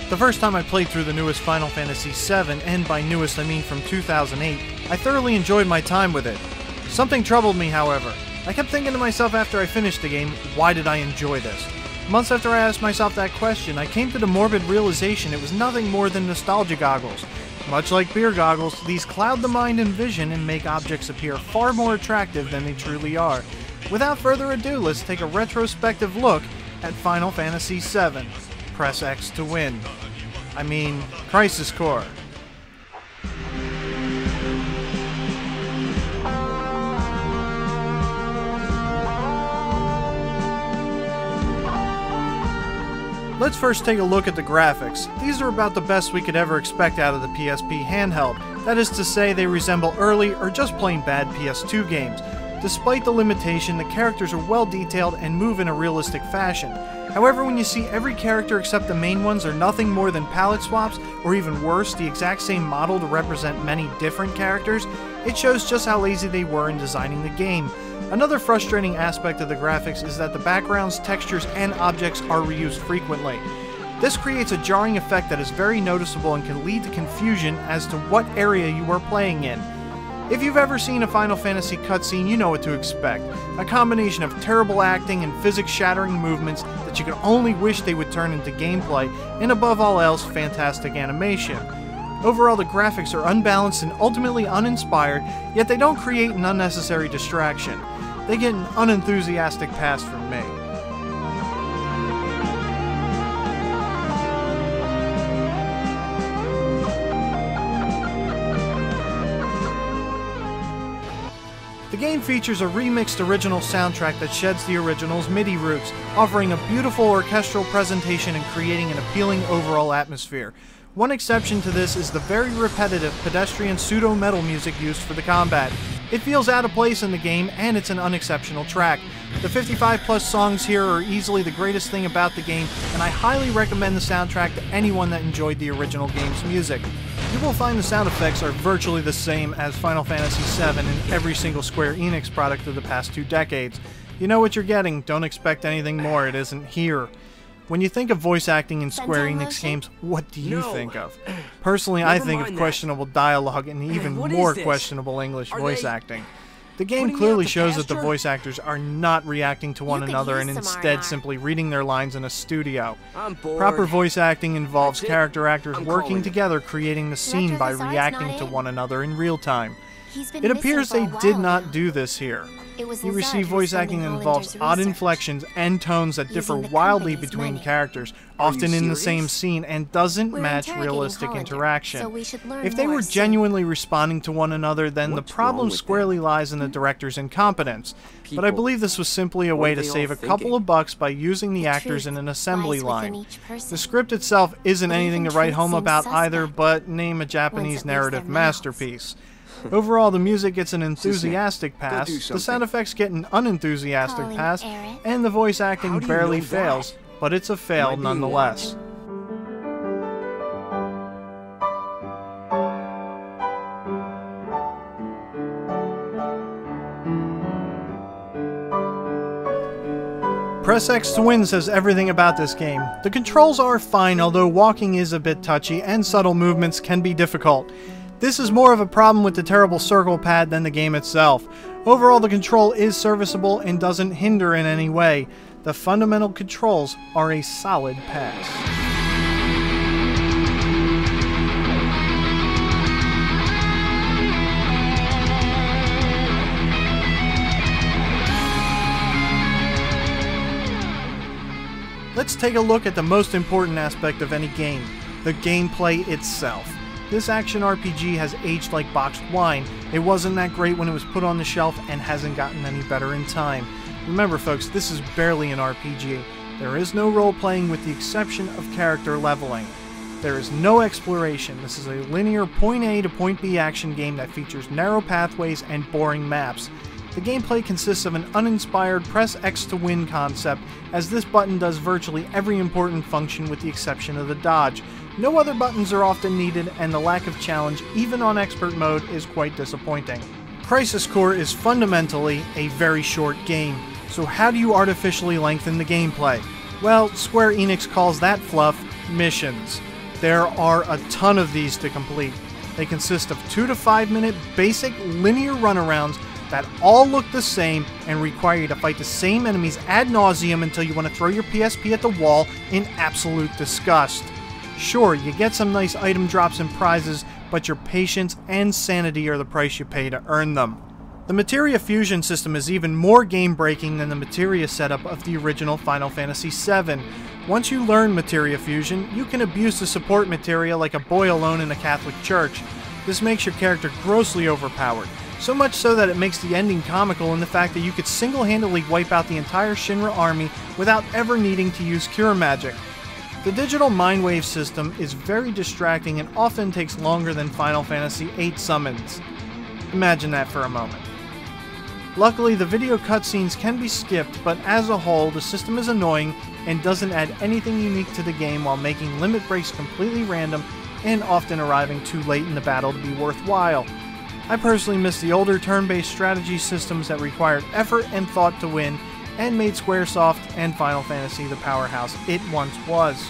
The first time I played through the newest Final Fantasy VII, and by newest I mean from 2008, I thoroughly enjoyed my time with it. Something troubled me, however. I kept thinking to myself after I finished the game, why did I enjoy this? Months after I asked myself that question, I came to the morbid realization it was nothing more than nostalgia goggles. Much like beer goggles, these cloud the mind and vision and make objects appear far more attractive than they truly are. Without further ado, let's take a retrospective look at Final Fantasy VII. Press X to win. I mean, Crisis Core. Let's first take a look at the graphics. These are about the best we could ever expect out of the PSP handheld. That is to say, they resemble early or just plain bad PS2 games. Despite the limitation, the characters are well detailed and move in a realistic fashion. However, when you see every character except the main ones are nothing more than palette swaps, or even worse, the exact same model to represent many different characters, it shows just how lazy they were in designing the game. Another frustrating aspect of the graphics is that the backgrounds, textures, and objects are reused frequently. This creates a jarring effect that is very noticeable and can lead to confusion as to what area you are playing in. If you've ever seen a Final Fantasy cutscene, you know what to expect. A combination of terrible acting and physics-shattering movements that you can only wish they would turn into gameplay, and above all else, fantastic animation. Overall, the graphics are unbalanced and ultimately uninspired, yet they don't create an unnecessary distraction. They get an unenthusiastic pass from me. The game features a remixed original soundtrack that sheds the original's MIDI roots, offering a beautiful orchestral presentation and creating an appealing overall atmosphere. One exception to this is the very repetitive pedestrian pseudo-metal music used for the combat. It feels out of place in the game, and it's an unexceptional track. The 55+ songs here are easily the greatest thing about the game, and I highly recommend the soundtrack to anyone that enjoyed the original game's music. You will find the sound effects are virtually the same as Final Fantasy VII in every single Square Enix product of the past 2 decades. You know what you're getting, don't expect anything more, it isn't here. When you think of voice acting in Square Enix games, what do you think of? Personally, I think of questionable dialogue and even more questionable English voice acting. The game clearly shows that the voice actors are not reacting to one another and instead simply reading their lines in a studio. Proper voice acting involves character actors working together, creating the scene by reacting to one another in real time. It appears they did not do this here. You receive voice acting that involves odd inflections and tones that differ wildly between characters, often in the same scene, and doesn't match realistic interaction. If they were genuinely responding to one another, then the problem squarely lies in the director's incompetence. But I believe this was simply a way to save a couple of bucks by using the actors in an assembly line. The script itself isn't anything to write home about either, but name a Japanese narrative masterpiece. Overall, the music gets an enthusiastic pass, the sound effects get an unenthusiastic pass, and the voice acting barely fails, but it's a fail nonetheless. Press X to win says everything about this game. The controls are fine, although walking is a bit touchy and subtle movements can be difficult. This is more of a problem with the terrible circle pad than the game itself. Overall, the control is serviceable and doesn't hinder in any way. The fundamental controls are a solid pass. Let's take a look at the most important aspect of any game, the gameplay itself. This action RPG has aged like boxed wine. It wasn't that great when it was put on the shelf and hasn't gotten any better in time. Remember folks, this is barely an RPG. There is no role-playing with the exception of character leveling. There is no exploration. This is a linear point A to point B action game that features narrow pathways and boring maps. The gameplay consists of an uninspired press X to win concept, as this button does virtually every important function with the exception of the dodge. No other buttons are often needed, and the lack of challenge, even on expert mode, is quite disappointing. Crisis Core is fundamentally a very short game, so how do you artificially lengthen the gameplay? Well, Square Enix calls that fluff missions. There are a ton of these to complete. They consist of 2 to 5 minute basic linear runarounds that all look the same and require you to fight the same enemies ad nauseum until you want to throw your PSP at the wall in absolute disgust. Sure, you get some nice item drops and prizes, but your patience and sanity are the price you pay to earn them. The materia fusion system is even more game-breaking than the materia setup of the original Final Fantasy VII. Once you learn materia fusion, you can abuse the support materia like a boy alone in a Catholic church. This makes your character grossly overpowered, so much so that it makes the ending comical in the fact that you could single-handedly wipe out the entire Shinra army without ever needing to use cure magic. The digital Mind Wave system is very distracting and often takes longer than Final Fantasy VIII summons. Imagine that for a moment. Luckily, the video cutscenes can be skipped, but as a whole, the system is annoying and doesn't add anything unique to the game while making limit breaks completely random and often arriving too late in the battle to be worthwhile. I personally miss the older turn-based strategy systems that required effort and thought to win and made Squaresoft and Final Fantasy the powerhouse it once was.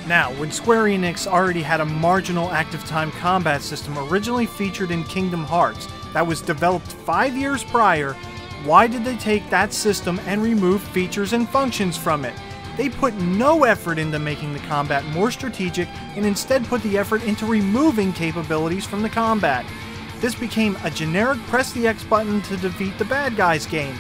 Now, when Square Enix already had a marginal active time combat system originally featured in Kingdom Hearts that was developed 5 years prior, why did they take that system and remove features and functions from it? They put no effort into making the combat more strategic and instead put the effort into removing capabilities from the combat. This became a generic press the X button to defeat the bad guys game.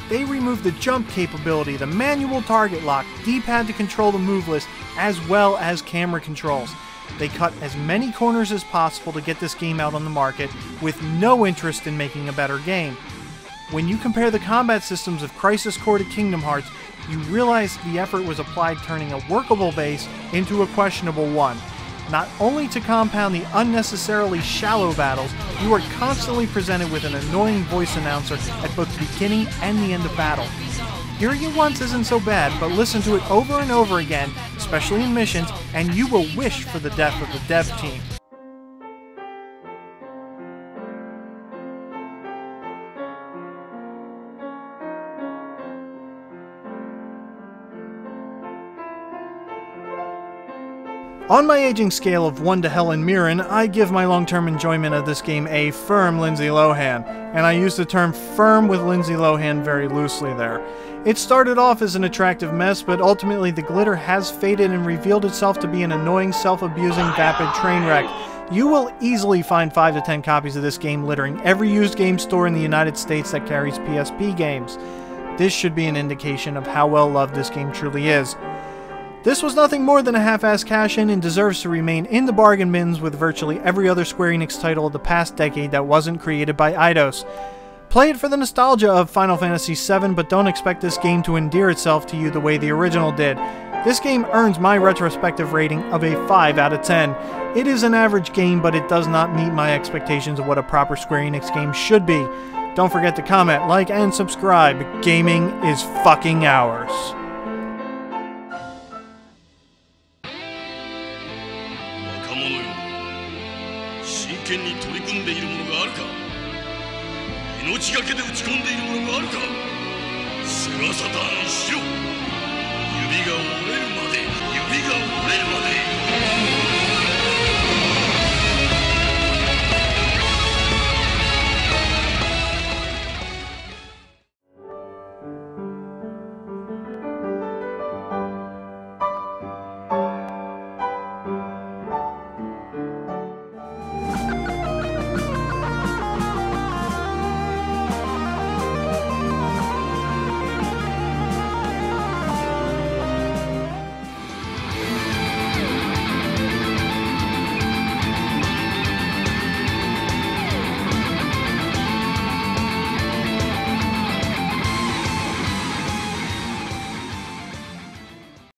They removed the jump capability, the manual target lock, D-pad to control the move list, as well as camera controls. They cut as many corners as possible to get this game out on the market, with no interest in making a better game. When you compare the combat systems of Crisis Core to Kingdom Hearts, you realize the effort was applied turning a workable base into a questionable one. Not only to compound the unnecessarily shallow battles, you are constantly presented with an annoying voice announcer at both the beginning and the end of battle. Hearing it once isn't so bad, but listen to it over and over again, especially in missions, and you will wish for the death of the dev team. On my aging scale of 1 to Helen Mirren, I give my long-term enjoyment of this game a firm Lindsay Lohan, and I use the term firm with Lindsay Lohan very loosely there. It started off as an attractive mess, but ultimately the glitter has faded and revealed itself to be an annoying, self-abusing, vapid train wreck. You will easily find 5 to 10 copies of this game littering every used game store in the United States that carries PSP games. This should be an indication of how well loved this game truly is. This was nothing more than a half-assed cash-in and deserves to remain in the bargain bins with virtually every other Square Enix title of the past decade that wasn't created by Eidos. Play it for the nostalgia of Final Fantasy VII, but don't expect this game to endear itself to you the way the original did. This game earns my retrospective rating of a 5 out of 10. It is an average game, but it does not meet my expectations of what a proper Square Enix game should be. Don't forget to comment, like, and subscribe. Gaming is fucking ours. 真剣に取り組んでいるものがあるか、命がけで打ち込んでいるものがあるか、セガサターンしろ。指が折れるまで、指が折れるまで。